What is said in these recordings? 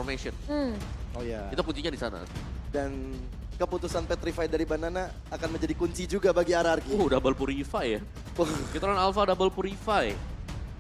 formation. Oh ya. Itu kuncinya di sana. Dan keputusan Petrify dari Banana akan menjadi kunci juga bagi RRQ. Double Purify ya. Gitron Alpha double Purify.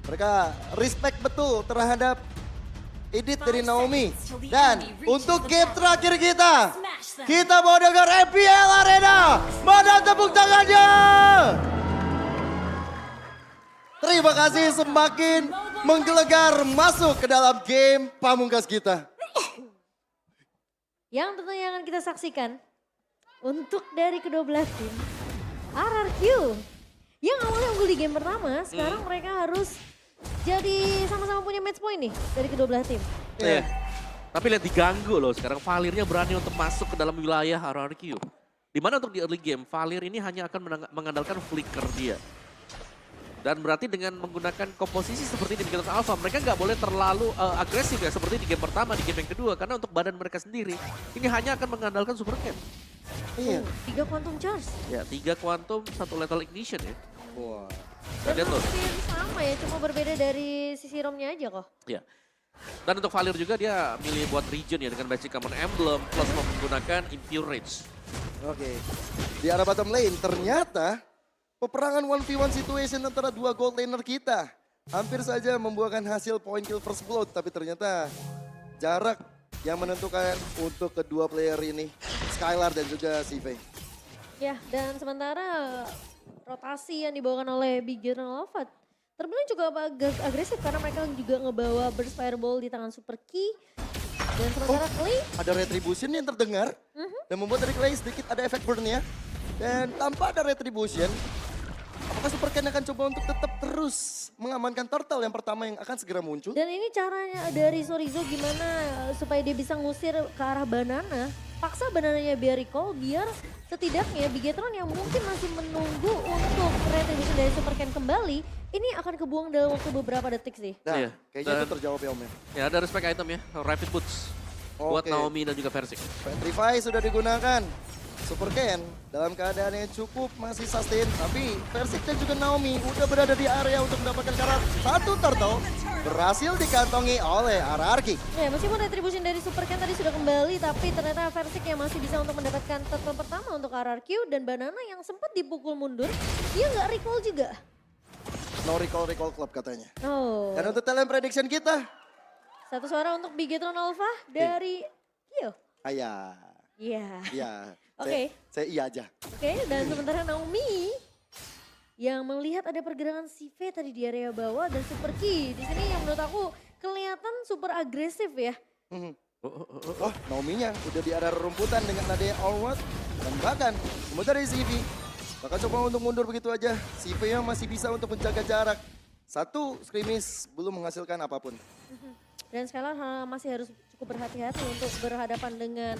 Mereka respect betul terhadap edit dari Naomi. Dan untuk game terakhir kita mau dengar MPL Arena. Mana tepuk tangannya? Terima kasih semakin menggelegar masuk ke dalam game pamungkas kita. Yang tentunya akan kita saksikan untuk dari kedua belah tim RRQ yang awalnya unggul di game pertama, sekarang mereka harus jadi sama-sama punya match point nih dari kedua belah tim. Iya. Tapi lihat diganggu loh sekarang Valirnya berani untuk masuk ke dalam wilayah RRQ. Dimana untuk di early game Valir ini hanya akan mengandalkan flicker dia. Dan berarti dengan menggunakan komposisi seperti di Gitron Alpha, mereka nggak boleh terlalu agresif ya seperti di game pertama, di game yang kedua. Karena untuk badan mereka sendiri, ini hanya akan mengandalkan super camp. Iya. 3 quantum charge. Ya, 3 quantum, 1 lethal ignition ya. Wah. Dan tuh. Hampir sama ya, cuma berbeda dari sisi romnya aja kok. Ya. Dan untuk Valir juga dia milih buat region ya dengan basic common emblem plus menggunakan Impure Rage. Oke. Di arah bottom lane ternyata peperangan 1v1 situation antara dua gold laner kita hampir saja membuahkan hasil point kill first blood, tapi ternyata jarak yang menentukan untuk kedua player ini, Skylar dan juga Sive. Ya, dan sementara rotasi yang dibawakan oleh Big Gitron Alpha terbilang juga agak agresif karena mereka juga ngebawa Burst Fireball di tangan Super Key. Dan sementara Clay, Ada retribution yang terdengar dan membuat dari Clay sedikit ada efek burn-nya. Dan tanpa ada retribution, apakah Super Ken akan coba untuk tetap terus mengamankan turtle yang pertama yang akan segera muncul? dan ini caranya dari Sorizo gimana supaya dia bisa ngusir ke arah Banana. Paksa Banananya biar recall biar setidaknya Bigetron yang mungkin masih menunggu untuk retribution dari Super Ken kembali, ini akan kebuang dalam waktu beberapa detik sih. Nah, Iya. kayaknya itu Dan- terjawab ya Om ya. Ya ada respect item ya, Rapid Boots. Buat Oke. Naomi dan juga Versik. Petrify sudah digunakan. Super Ken dalam keadaan yang cukup masih sustain, tapi Versik dan juga Naomi udah berada di area untuk mendapatkan karat satu turtle berhasil dikantongi oleh RRQ. Ya, meskipun retribution dari Super Ken tadi sudah kembali, tapi ternyata Versik yang masih bisa untuk mendapatkan turtle pertama untuk RRQ dan Banana yang sempat dipukul mundur, dia nggak recall juga. No recall club katanya. Oh, Dan untuk talent prediction kita, satu suara untuk Bigetron Alpha dari Kyo. ayah, Iya. iya. Oke. Saya iya aja. Oke, dan sementara Naomi yang melihat ada pergerakan Sive tadi di area bawah dan Super Key. Di sini yang menurut aku kelihatan super agresif ya. Mhm. Oh, Naomi-nya udah di area rumputan dengan nadanya Onward. Dan bahkan kemudian dari CV bakal coba untuk mundur begitu aja. CV-nya masih bisa untuk menjaga jarak. Satu skirmish belum menghasilkan apapun. Dan sekarang masih harus cukup berhati-hati untuk berhadapan dengan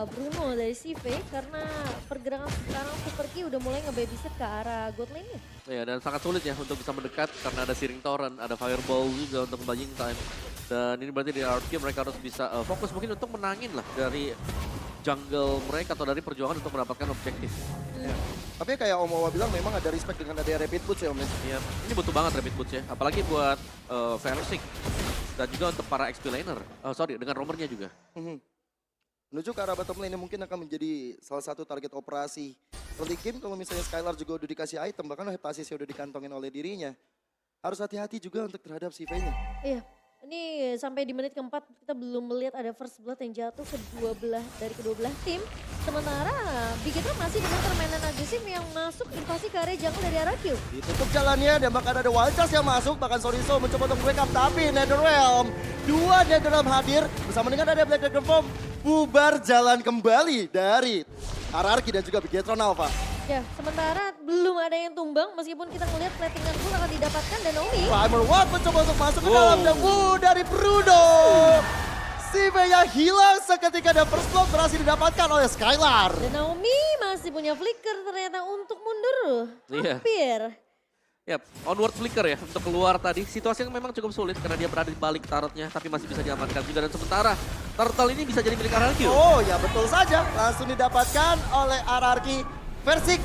Bruno dari CV karena pergerakan sekarang Super Key udah mulai nge-babysit ke arah god lane-nya. Ya dan sangat sulit ya untuk bisa mendekat karena ada Searing Torrent, ada Fireball juga untuk buying time. Dan ini berarti di RRQ mereka harus bisa fokus mungkin untuk menangin lah dari jungle mereka atau dari perjuangan untuk mendapatkan objektif. Ya. Tapi kayak Om Wawa bilang memang ada respect dengan adanya Rapid Boots ya Om. Ya, ini butuh banget Rapid Boots ya, apalagi buat Versik dan juga untuk para XP laner. Dengan roamernya juga. Mhm. Menuju ke arah bottom lane yang mungkin akan menjadi salah satu target operasi early game kalau misalnya Skylar juga udah dikasih item, bahkan Heptasis udah dikantongin oleh dirinya. Harus hati-hati juga untuk terhadap CV-nya. Iya, ini sampai di menit keempat kita belum melihat ada first blood yang jatuh dari kedua belah tim. Sementara Bigetron masih dengan permainan agresif yang masuk invasi ke area jungle dari RRQ. Ditutup jalannya dan bahkan ada Wild Charge yang masuk, bahkan Sorizo mencoba untuk break up, tapi Netherrealm, dua Netherrealm hadir bersama dengan ada Black Dragon Form, bubar jalan kembali dari RRQ dan juga Bigetron Alpha. Ya, sementara belum ada yang tumbang meskipun kita melihat platingan pun akan didapatkan dan Naomi. Primer One mencoba untuk masuk ke dalam dan dari Bruno. CV-nya hilang seketika dan first blood berhasil didapatkan oleh Skylar. Dan Naomi masih punya flicker ternyata untuk mundur. Iya. Hampir. Ya, onward flicker ya untuk keluar tadi. Situasi yang memang cukup sulit karena dia berada di balik turretnya tapi masih bisa diamankan juga. Dan sementara turtle ini bisa jadi milik RRQ. Oh ya betul saja, langsung didapatkan oleh RRQ. Versik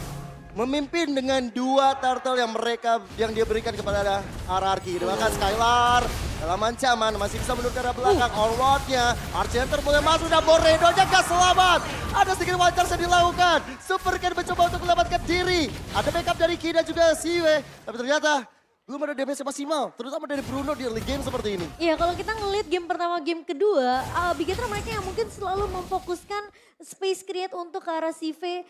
memimpin dengan dua turtle yang dia berikan kepada RRQ. Bahkan Skylar dalam ancaman, masih bisa mundur ke arah belakang. Onward-nya, Archenter boleh masuk dan Boredo-nya gak selamat. Ada sedikit wajar yang dilakukan. Super Ken mencoba untuk menyelamatkan diri. Ada backup dari Ki dan juga Siwe. Tapi ternyata belum ada damage maksimal, terutama dari Bruno di early game seperti ini. Iya, kalau kita ngeliat game pertama, game kedua, Bigetron mereka yang mungkin selalu memfokuskan space create untuk ke arah Sive,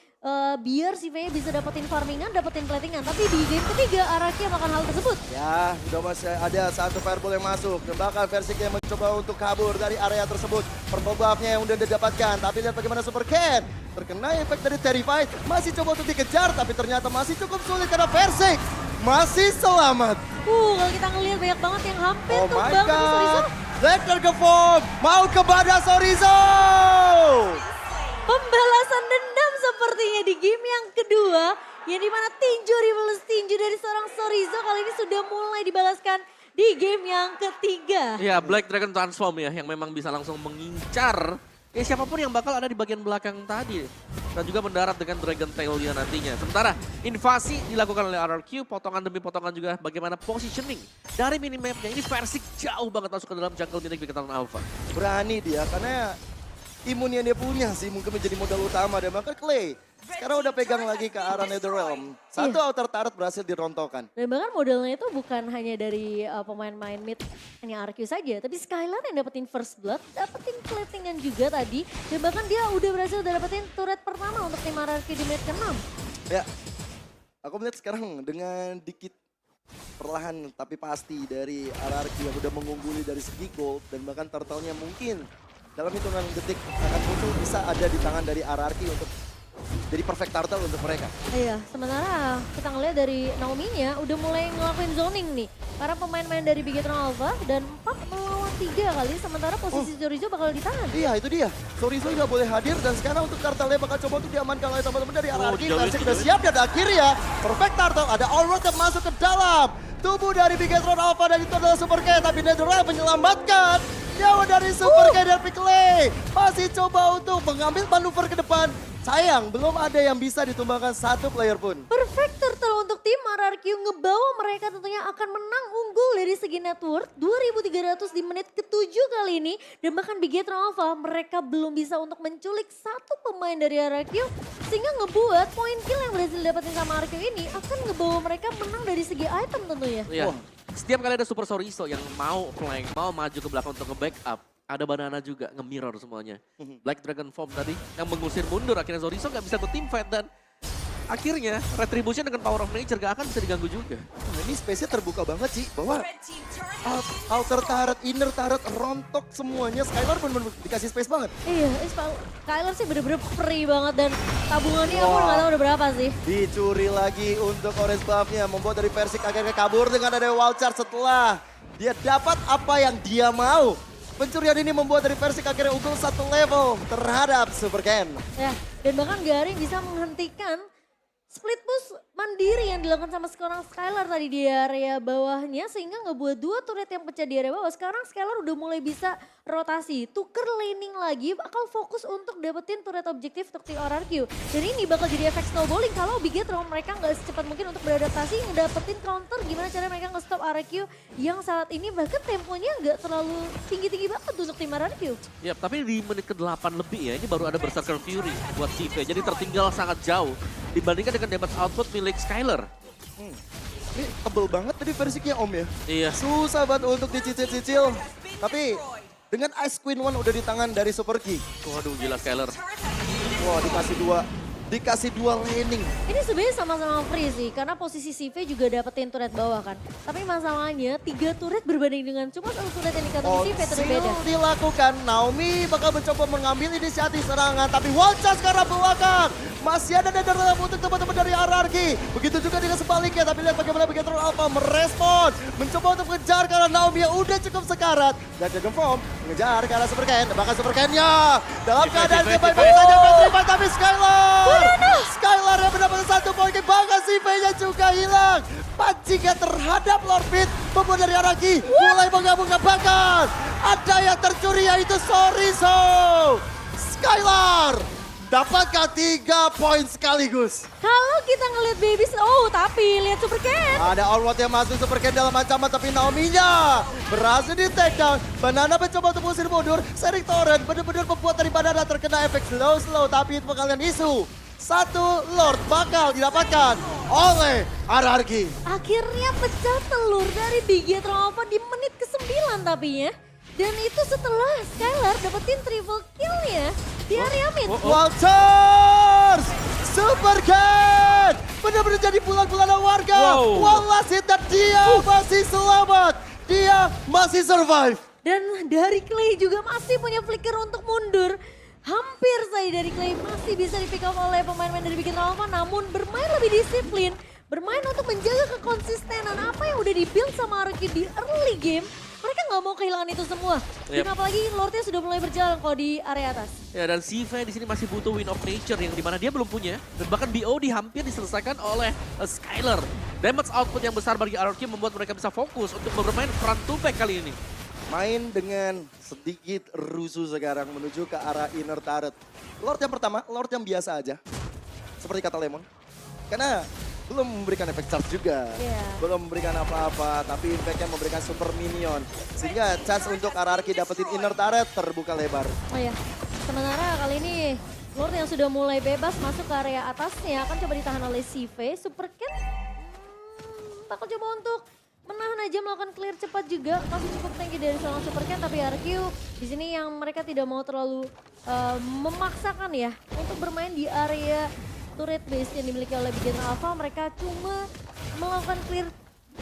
biar Sive-nya bisa dapetin farmingan, dapetin platingan. Tapi di game ketiga, Araki yang melakukan hal tersebut. Ya, sudah masih ada satu fireball yang masuk. Dan bahkan Versik yang mencoba untuk kabur dari area tersebut. Purple buff-nya yang udah didapatkan. Tapi lihat bagaimana Super Ken. Terkena efek dari Terrified. Masih coba untuk dikejar, tapi ternyata masih cukup sulit karena Versik masih selamat. Kalau kita ngelihat banyak banget yang hampir Oh my tumbang tapi Sorizo. god. Lecter ke form, mau ke badan Sorizo. Pembalasan dendam sepertinya di game yang kedua. Yang dimana tinju reverse tinju dari seorang Sorizo kali ini sudah mulai dibalaskan di game yang ketiga. Ya, Black Dragon Transform ya, yang memang bisa langsung mengincar ya siapapun yang bakal ada di bagian belakang tadi. Dan juga mendarat dengan Dragon Tail-nya nantinya. Sementara invasi dilakukan oleh RRQ, potongan demi potongan juga bagaimana positioning dari minimapnya. Ini Versik jauh banget masuk ke dalam jungle milik Bigetron Alpha. Berani dia karena imun yang dia punya sih mungkin menjadi modal utama. Dan bahkan Clay sekarang udah pegang lagi ke arah Netherrealm. Satu outer turret berhasil dirontokkan. Dan bahkan modelnya itu bukan hanya dari pemain-pemain mid hanya RQ saja. Tapi Skylar yang dapetin first blood, dapetin platingan juga tadi. Dan bahkan dia udah berhasil dapetin turret pertama untuk tim RRQ di mid ke-6. Ya, aku melihat sekarang dengan dikit perlahan tapi pasti dari RRQ yang udah mengungguli dari segi gold. Dan bahkan turtle-nya mungkin dalam hitungan detik akan muncul bisa ada di tangan dari RRQ untuk jadi perfect turtle untuk mereka. Iya, sementara kita ngeliat dari Naomi-nya udah mulai ngelakuin zoning nih. Para pemain-pemain dari Bigetron Alpha dan 4 melawan 3 kali, sementara posisi Sorizo bakal ditahan. Iya itu dia, Sorizo nggak boleh hadir dan sekarang untuk turtle-nya bakal coba untuk diamankan oleh teman-teman dari RRQ. Versik udah siap dan akhirnya perfect turtle ada Allroad yang masuk ke dalam tubuh dari Bigetron Alpha dan itu adalah Super K. Tapi Netherrealm menyelamatkan nyawa dari Super K dan Pikley. Masih coba untuk mengambil manuver ke depan. Sayang, belum ada yang bisa ditumbangkan satu player pun. Perfect turtle untuk tim RRQ ngebawa mereka tentunya akan menang unggul dari segi net worth 2.300 di menit ke-7 kali ini. Dan bahkan Bigetron Alpha mereka belum bisa untuk menculik satu pemain dari RRQ. Sehingga ngebuat poin kill yang berhasil dapetin sama RRQ ini akan ngebawa mereka menang dari segi item tentunya. Iya. Setiap kali ada Super Sorizo yang mau flank, mau maju ke belakang untuk nge-backup. Ada Banana juga, nge-mirror semuanya. Black Dragon Form tadi yang mengusir mundur. Akhirnya Sorizo nggak bisa tuh team fight dan akhirnya Retribution dengan Power of Nature gak akan bisa diganggu juga. Nah, ini space-nya terbuka banget sih. Bahwa outer turret, inner turret, rontok semuanya. Skylar bener-bener dikasih space banget. Iya, Skylar sih bener-bener free banget dan tabungannya aku nggak tahu udah berapa sih. Dicuri lagi untuk orange buff-nya. Membuat dari Versik akhirnya kabur dengan ada wild charge setelah dia dapat apa yang dia mau. Pencurian ini membuat dari Versik akhirnya unggul satu level terhadap Super Ken. Ya, dan bahkan Garing bisa menghentikan split push mandiri yang dilakukan sama seorang Skylar tadi di area bawahnya sehingga ngebuat dua turret yang pecah di area bawah. Sekarang Skylar udah mulai bisa rotasi, tuker laning lagi, bakal fokus untuk dapetin turret objektif untuk tim RRQ. Dan ini bakal jadi efek snowballing kalau Bigetron mereka nggak secepat mungkin untuk beradaptasi, ngedapetin counter gimana cara mereka nge-stop RRQ yang saat ini bahkan temponya nggak terlalu tinggi-tinggi banget untuk tim RRQ. Ya, tapi di menit ke-8 lebih ya, ini baru ada Berserker Fury buat CV. Jadi tertinggal sangat jauh dibandingkan dengan damage output milik Skylar. Ini tebel banget tadi Versiknya Om ya. Iya. Susah banget untuk dicicil-cicil. Tapi dengan Ice Queen One udah di tangan dari Super Ki. Waduh gila Skylar. Wah dikasih dua laning. Ini sebenarnya sama-sama free sih, karena posisi CV juga dapetin turret bawah kan. Tapi masalahnya 3 turret berbanding dengan cuma 1 turret yang dikatakan CV itu beda. Dilakukan, Naomi bakal mencoba mengambil inisiatif serangan. Tapi Walcha sekarang belakang. Masih ada Netherrealm untuk teman-teman dari RRQ. Begitu juga dengan sebaliknya, tapi lihat bagaimana Bigetron Alpha merespon. Mencoba untuk mengejar karena Naomi yang udah cukup sekarat. Dan Dragon Form mengejar ke arah Super Ken. Bahkan Super Ken-nya dalam keadaan baik-baik saja berterima, tapi Skylar yang mendapatkan 1 poin, bahkan CV-nya juga hilang. Pancingan terhadap Lord Beat membuat dari RRQ mulai menggabung-gabungkan. Ada yang tercuri yaitu Sorizo. Skylar Dapatkan 3 poin sekaligus. Kalau kita ngeliat Babies, oh tapi lihat Super Cat. Ada Onward yang masuk Super Cat dalam ancaman, tapi Naomi-nya berhasil di take down. Banana mencoba untuk mengusir mundur. Sharing Torrent benar-benar membuat dari Banana terkena efek slow, tapi itu kalian isu. Satu Lord bakal didapatkan oleh RRQ. Akhirnya pecah telur dari Bigetron Alpha di menit ke-9 tapi ya. Dan itu setelah Skylar dapetin triple kill-nya di area mid. Walters! Super Cat! Benar-benar jadi bulan-bulanan warga. Wow. Wallace hit dan dia masih selamat. Dia masih survive. Dan dari Clay juga masih punya flicker untuk mundur. Hampir saja dari Clay masih bisa di pick up oleh pemain-pemain dari Bigetron Alpha, namun bermain lebih disiplin. Bermain untuk menjaga kekonsistenan apa yang udah di-build sama RRQ di early game. Mereka nggak mau kehilangan itu semua. Dan apalagi Lordnya sudah mulai berjalan kok di area atas. Ya, dan Sive di sini masih butuh Win of Nature yang dimana dia belum punya. Dan bahkan BOD hampir diselesaikan oleh Skylar. Damage output yang besar bagi RRQ membuat mereka bisa fokus untuk bermain front to back kali ini. Main dengan sedikit rusuh sekarang menuju ke arah inner turret. Lord yang pertama, Lord yang biasa aja. Seperti kata Lemon. Karena belum memberikan efek charge juga. Belum memberikan apa-apa, tapi impactnya memberikan super minion. Sehingga chance untuk RRQ dapetin inner turret terbuka lebar. Oh ya, sementara kali ini Lord yang sudah mulai bebas masuk ke area atasnya akan coba ditahan oleh CV. Super Cat bakal coba untuk menahan aja, melakukan clear cepat juga. Masih cukup tinggi dari seorang Super Cat, tapi RRQ di sini yang mereka tidak mau terlalu memaksakan ya untuk bermain di area turret base yang dimiliki oleh Bigetron Alpha. Mereka cuma melakukan clear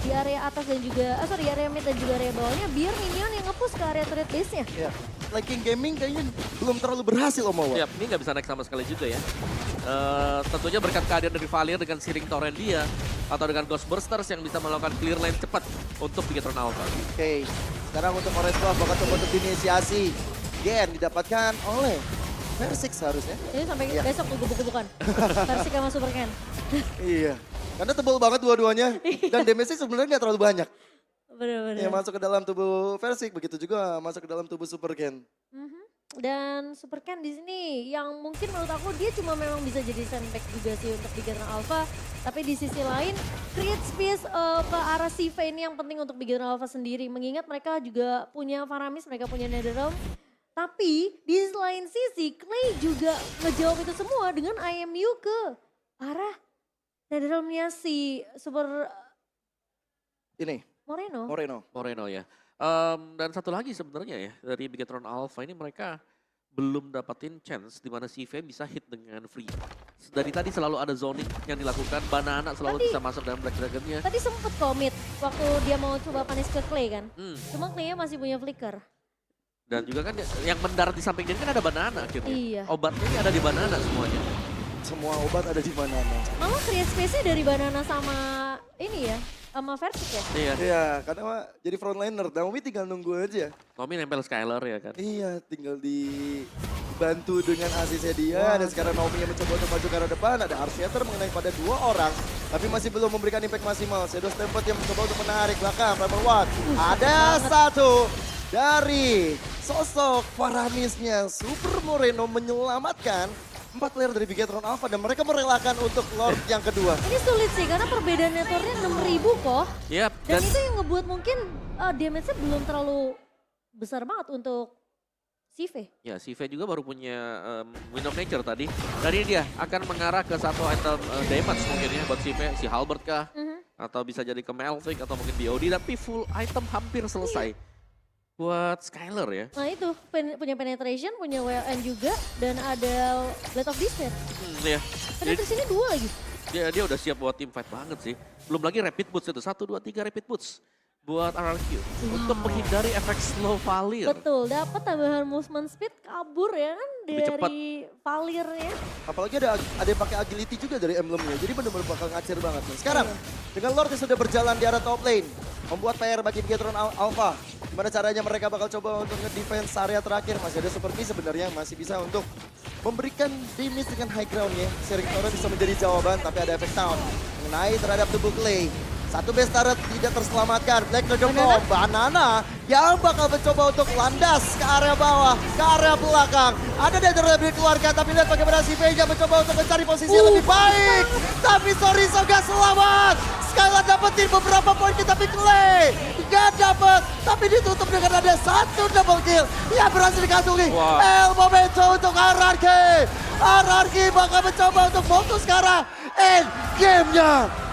di area atas dan juga, di area mid dan juga area bawahnya biar minion yang nge-push ke area turret base-nya. Ya, King Gaming kayaknya belum terlalu berhasil Om Wawa. Ini nggak bisa naik sama sekali juga ya. Tentunya berkat kehadiran dari Valir dengan Searing Torrent dia, atau dengan Ghost Bursters yang bisa melakukan clear lane cepat untuk Bigetron Alpha. Oke, sekarang untuk Orange Buff bakal coba untuk inisiasi. Gen didapatkan oleh Versix seharusnya. Jadi sampai besok tuh gebuk-gebukan. Versi sama Super Cat. Iya, karena tebal banget dua-duanya. Dan damage-nya sebenarnya nggak terlalu banyak. Bener-bener. Yang masuk ke dalam tubuh Versix, begitu juga masuk ke dalam tubuh Super Gen. Dan Super Cat di sini yang mungkin menurut aku dia cuma memang bisa jadi sandbag juga sih untuk Bigetron Alpha. Tapi di sisi lain create space ke arah CV ini yang penting untuk Bigetron Alpha sendiri. Mengingat mereka juga punya Faramis, mereka punya Netherrealm. Tapi di lain sisi Clay juga ngejawab itu semua dengan IMU ke arah Netherrealm-nya si Super Ini, Moreno. Moreno ya. Dan satu lagi sebenarnya ya, dari Bigetron Alpha ini mereka belum dapatin chance di mana CV bisa hit dengan free. Dari tadi selalu ada zoning yang dilakukan, Banana selalu bisa masuk dalam Black Dragon-nya. Tadi sempet commit waktu dia mau coba punish ke Clay kan. Cuma Clay-nya masih punya flicker. Dan juga kan yang mendarat di samping dia kan ada Banana akhirnya. Iya. Obatnya ini ada di Banana semuanya. semua obat ada di Banana. Malah create space-nya dari Banana sama ini ya, sama Versix ya. Iya. Iya, karena jadi frontliner. Naomi tinggal nunggu aja. Naomi nempel Skylar ya kan. Iya, tinggal dibantu dengan asisnya dia. Dan sekarang Naomi yang mencoba untuk maju ke arah depan. Ada Arsiater mengenai pada 2 orang. Tapi masih belum memberikan impact maksimal. Shadow Stampede yang mencoba untuk menarik belakang. Rebel One. Ada satu dari sosok Faramisnya. Super Moreno menyelamatkan 4 player dari Bigetron Alpha. Dan mereka merelakan untuk Lord yang kedua. Ini sulit sih karena perbedaan networknya 6.000 kok. Yap. Dan itu yang ngebuat mungkin damage-nya belum terlalu besar banget untuk CV. Ya, si V juga baru punya Wind of Nature tadi. Dan ini dia akan mengarah ke satu item damage mungkin ya buat si V. Si Halbert kah? Atau bisa jadi ke Melvick atau mungkin BOD. Tapi full item hampir selesai. Buat Skylar ya. Nah itu punya penetration, punya WLN juga. Dan ada Blade of Despair. Iya. Penetration-nya 2 lagi. Dia udah siap buat team fight banget sih. Belum lagi rapid boots itu. 1, 2, 3 rapid boots. Buat RRQ. Untuk menghindari efek slow Valir. Betul, dapat tambahan movement speed kabur ya kan dari Valir ya. Apalagi ada yang pakai agility juga dari emblemnya. Jadi benar-benar bakal ngacir banget nih. Sekarang dengan Lord yang sudah berjalan di arah top lane. Membuat PR bagi Bigetron Alpha. Gimana caranya mereka bakal coba untuk nge-defense area terakhir. Masih ada Super B sebenarnya masih bisa untuk memberikan damage dengan high ground ya. Sharing Torrent bisa menjadi jawaban tapi ada efek sound. Mengenai terhadap tubuh Clay. Satu base turret tidak terselamatkan. Black Dragon Ball, Banana yang bakal mencoba untuk landas ke area bawah, ke area belakang. Ada Nether yang dikeluarkan, tapi lihat bagaimana si Vega mencoba untuk mencari posisi yang lebih baik. Tapi Chorizo gak selamat. Skylar dapetin beberapa poin, tapi Clay gak dapet. Tapi ditutup dengan ada satu double kill yang berhasil dikantungi. Wow. El Momento untuk RRQ. RRQ bakal mencoba untuk fokus ke arah end game-nya.